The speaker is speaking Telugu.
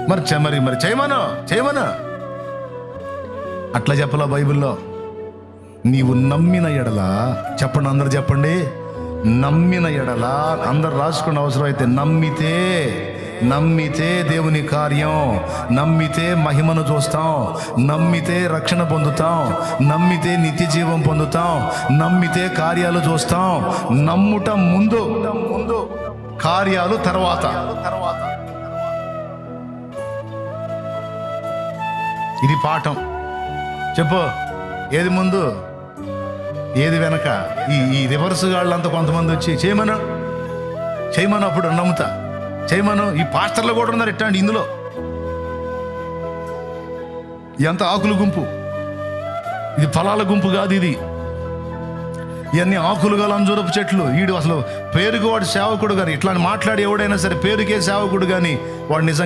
మరి చేయమను. అట్లా చెప్పలా బైబిల్లో. నీవు నమ్మిన ఎడల, చెప్పండి అందరు చెప్పండి, నమ్మిన ఎడల. అందరు రాసుకున్న అవసరం అయితే, నమ్మితే దేవుని కార్యం, నమ్మితే మహిమను చూస్తాం, నమ్మితే రక్షణ పొందుతాం, నమ్మితే నిత్య జీవం పొందుతాం, నమ్మితే కార్యాలు చూస్తాం. నమ్ముట ముందు, కార్యాలు తర్వాత. ఇది పాఠం. చెప్పు, ఏది ముందు ఏది వెనక? ఈ రివర్స్ గాళ్ళంతా కొంతమంది వచ్చి చేయమను అప్పుడు నమ్ముతా, చేయమను. ఈ పాస్టర్లు కూడా ఉన్నారు ఇట్లాంటి. ఇందులో ఎంత ఆకుల గుంపు, ఇది ఫలాల గుంపు కాదు. ఇది ఇవన్నీ ఆకులు గల అంజూరపు చెట్లు. వీడు అసలు పేరుకు వాడు సేవకుడు కానీ, ఇట్లా మాట్లాడి ఎవడైనా సరే పేరుకే సేవకుడు కానీ వాడు నిజంగా